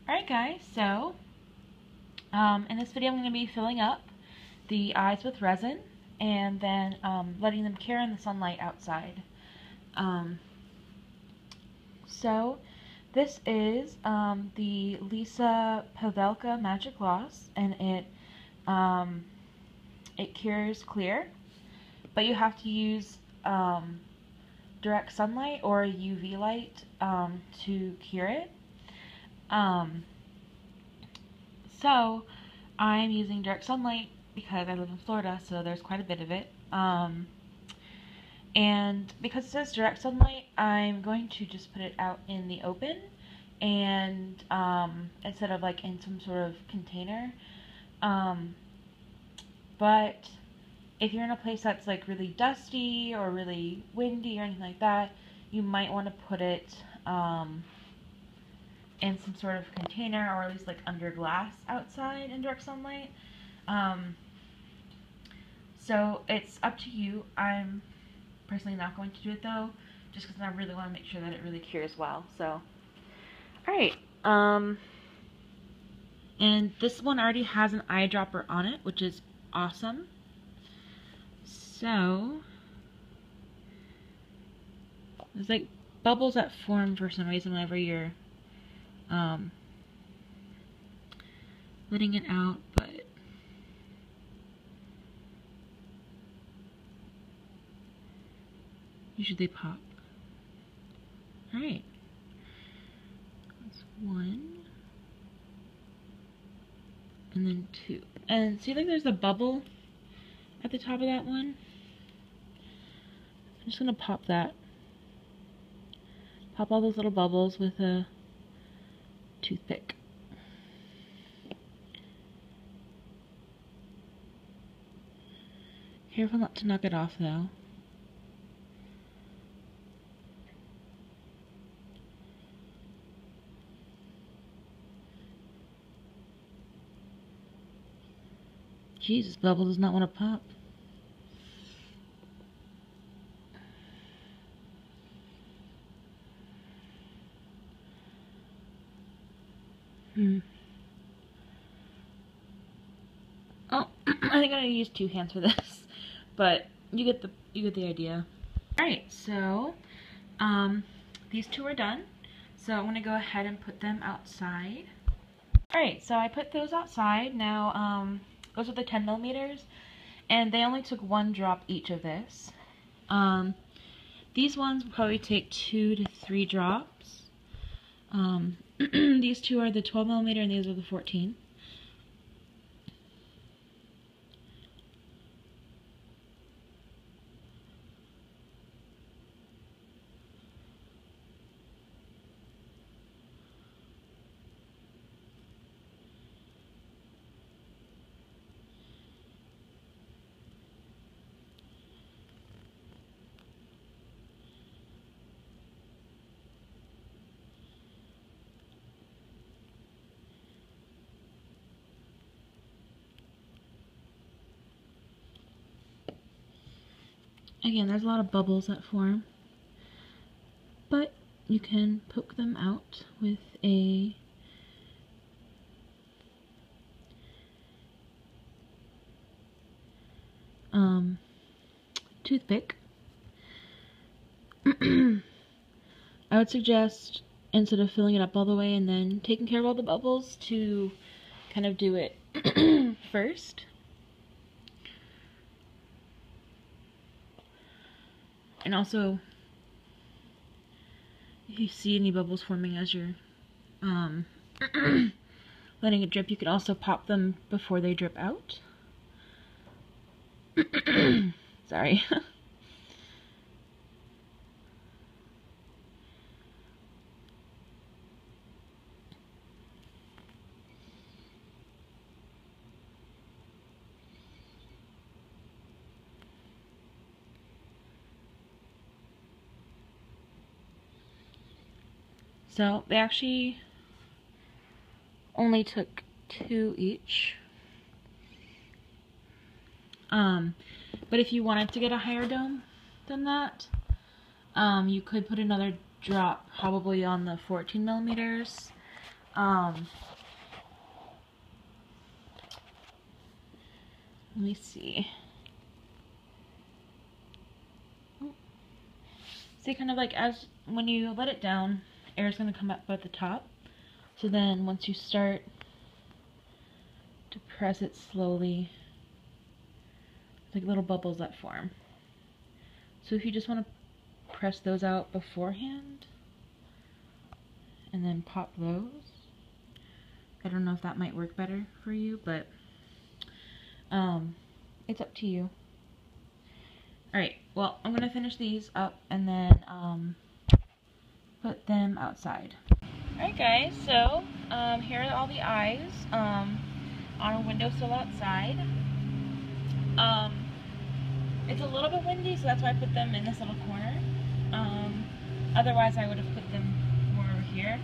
Alright guys, so in this video I'm going to be filling up the eyes with resin and then letting them cure in the sunlight outside. So this is the Lisa Pavelka Magic Gloss, and it cures clear, but you have to use direct sunlight or UV light to cure it. So I'm using direct sunlight because I live in Florida, so there's quite a bit of it. And because it says direct sunlight, I'm going to just put it out in the open, and instead of like in some sort of container. But if you're in a place that's like really dusty or really windy or anything like that, you might want to put it in some sort of container, or at least like under glass outside in direct sunlight. So it's up to you. I'm personally not going to do it though, just because I really want to make sure that it really cures well. So, alright. And this one already has an eyedropper on it, which is awesome. So there's like bubbles that form for some reason whenever you're letting it out, but usually they pop. Alright. That's one. And then two. And see, like there's a bubble at the top of that one. I'm just gonna pop that. Pop all those little bubbles with a toothpick. Careful not to knock it off though. Jesus, bubble does not want to pop. Oh, I think I'm gonna use two hands for this, but you get the idea. All right, so these two are done. So I'm gonna go ahead and put them outside. All right, so I put those outside. Now those are the 10 millimeters, and they only took one drop each of this. These ones will probably take 2 to 3 drops. These two are the 12 millimeter and these are the 14. Again, there's a lot of bubbles that form, but you can poke them out with a toothpick. I would suggest, instead of filling it up all the way and then taking care of all the bubbles, to kind of do it first. And also, if you see any bubbles forming as you're letting it drip, you can also pop them before they drip out. Sorry. So they actually only took 2 each. But if you wanted to get a higher dome than that, you could put another drop probably on the 14 millimeters. Let me see. See, kind of like as when you let it down, air is going to come up at the top. So then once you start to press it slowly, like little bubbles that form. So if you just want to press those out beforehand and then pop those, I don't know if that might work better for you, but it's up to you. Alright, well, I'm going to finish these up and then put them outside. Alright guys, so here are all the eyes on a windowsill outside. It's a little bit windy, so that's why I put them in this little corner. Otherwise I would have put them more over here.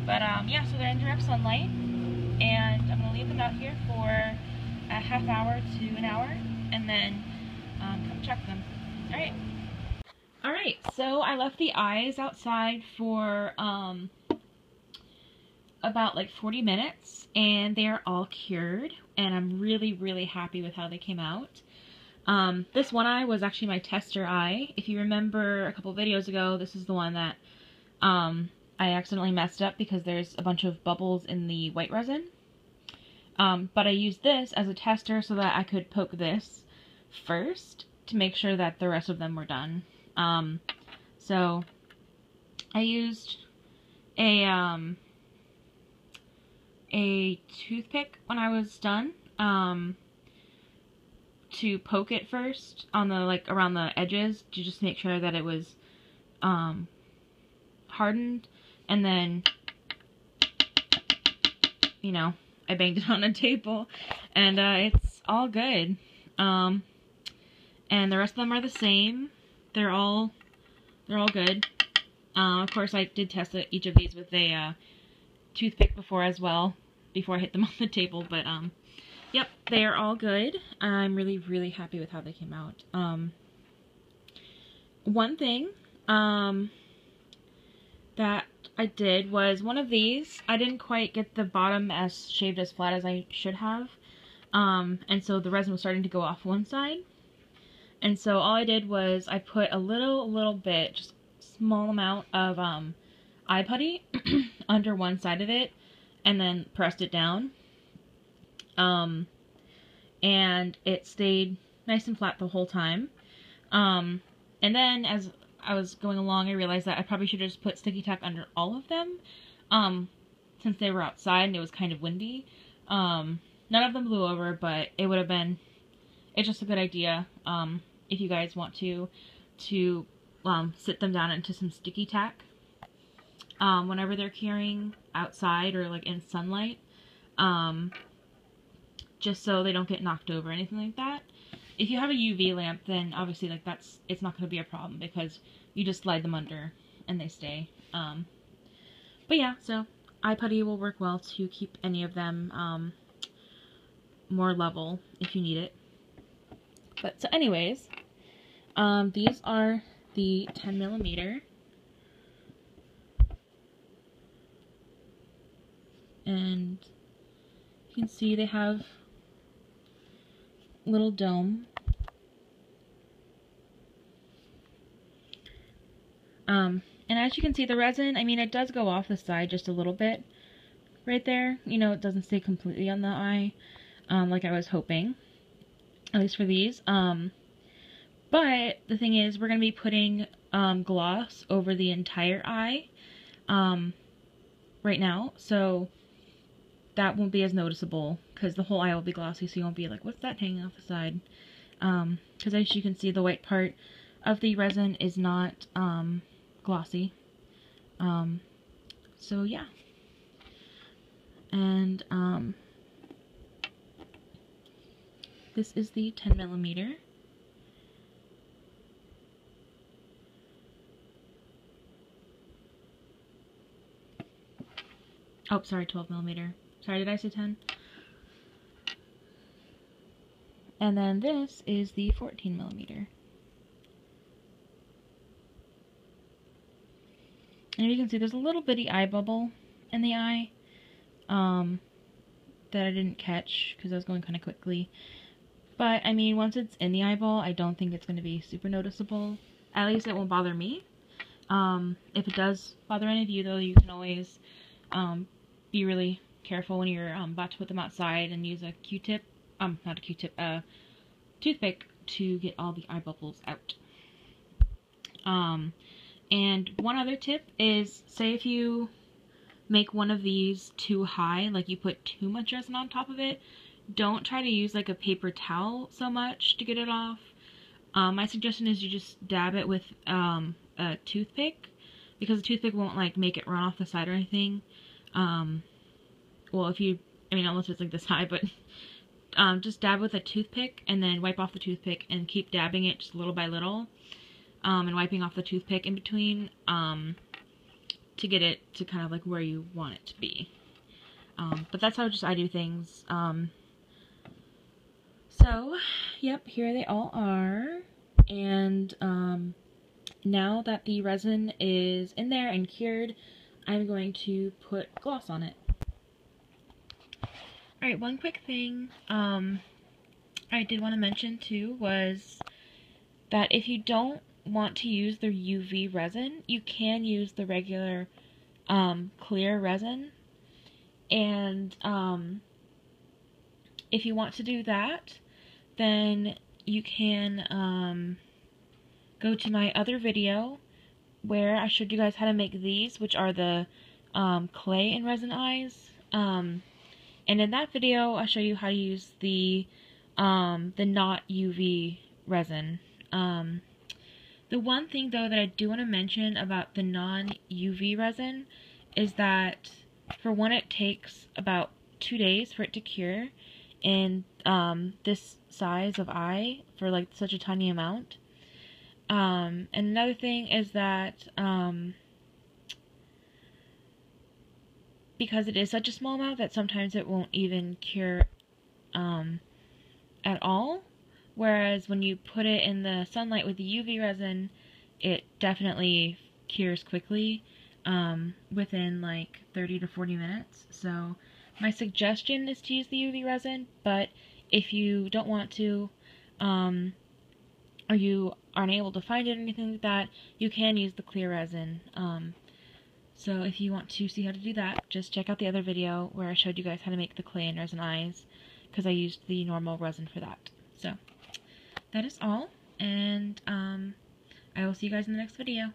But yeah, so they're in direct sunlight, and I'm going to leave them out here for a half hour to an hour, and then come check them. Alright. Alright, so I left the eyes outside for about like 40 minutes, and they are all cured, and I'm really, really happy with how they came out. This one eye was actually my tester eye. If you remember a couple videos ago, this is the one that I accidentally messed up because there's a bunch of bubbles in the white resin. But I used this as a tester so that I could poke this first to make sure that the rest of them were done. So I used a toothpick when I was done, to poke it first on the, like, around the edges to just make sure that it was, hardened, and then, you know, I banged it on a table, and, it's all good. And the rest of them are the same. They're all good. Of course, I did test each of these with a, toothpick before as well, before I hit them on the table, but, yep, they are all good. I'm really, really happy with how they came out. One thing, that I did was one of these, I didn't quite get the bottom as shaved as flat as I should have, and so the resin was starting to go off one side, and so all I did was I put a little bit, just small amount of, eye putty under one side of it, and then pressed it down, and it stayed nice and flat the whole time, and then as I was going along, I realized that I probably should have just put sticky tack under all of them, since they were outside and it was kind of windy. None of them blew over, but it would have been, it's just a good idea, if you guys want to sit them down into some sticky tack, whenever they're curing outside or like in sunlight, just so they don't get knocked over or anything like that. If you have a UV lamp, then obviously like it's not going to be a problem because you just slide them under and they stay. But yeah, so eye putty will work well to keep any of them more level if you need it. But so anyways, these are the 10mm. And you can see they have a little dome. And as you can see, the resin, I mean, it does go off the side just a little bit right there. You know, it doesn't stay completely on the eye, like I was hoping, at least for these. But the thing is, we're going to be putting gloss over the entire eye right now, so that won't be as noticeable because the whole eye will be glossy, so you won't be like, what's that hanging off the side? Because as you can see, the white part of the resin is not glossy. So yeah. And this is the 10mm. Oh, sorry, 12mm. Sorry, did I say 10? And then this is the 14mm. And you can see there's a little bitty eye bubble in the eye. that I didn't catch because I was going kind of quickly. But, I mean, once it's in the eyeball, I don't think it's going to be super noticeable. At least it won't bother me. If it does bother any of you, though, you can always be really careful when you're about to put them outside and use a Q-tip, not a Q-tip, a toothpick to get all the eye bubbles out. And one other tip is, say if you make one of these too high, like you put too much resin on top of it, don't try to use like a paper towel so much to get it off. My suggestion is you just dab it with a toothpick, because the toothpick won't like make it run off the side or anything. Well, if you, I mean, unless it's like this high, but just dab with a toothpick and then wipe off the toothpick and keep dabbing it just little by little, and wiping off the toothpick in between, to get it to kind of like where you want it to be. But that's how I do things. So, yep, here they all are. And now that the resin is in there and cured, I'm going to put gloss on it. Alright, one quick thing I did want to mention too was that if you don't want to use the UV resin, you can use the regular clear resin. And if you want to do that, then you can go to my other video where I showed you guys how to make these, which are the clay and resin eyes. And in that video, I'll show you how to use the not UV resin. The one thing though that I do want to mention about the non-UV resin is that, for one, it takes about 2 days for it to cure in this size of eye for like such a tiny amount. And another thing is that because it is such a small amount, that sometimes it won't even cure at all. Whereas when you put it in the sunlight with the UV resin, it definitely cures quickly, within like 30 to 40 minutes. So my suggestion is to use the UV resin, but if you don't want to, or you aren't able to find it or anything like that, you can use the clear resin. So if you want to see how to do that, just check out the other video where I showed you guys how to make the clay and resin eyes, because I used the normal resin for that. So that is all, and I will see you guys in the next video.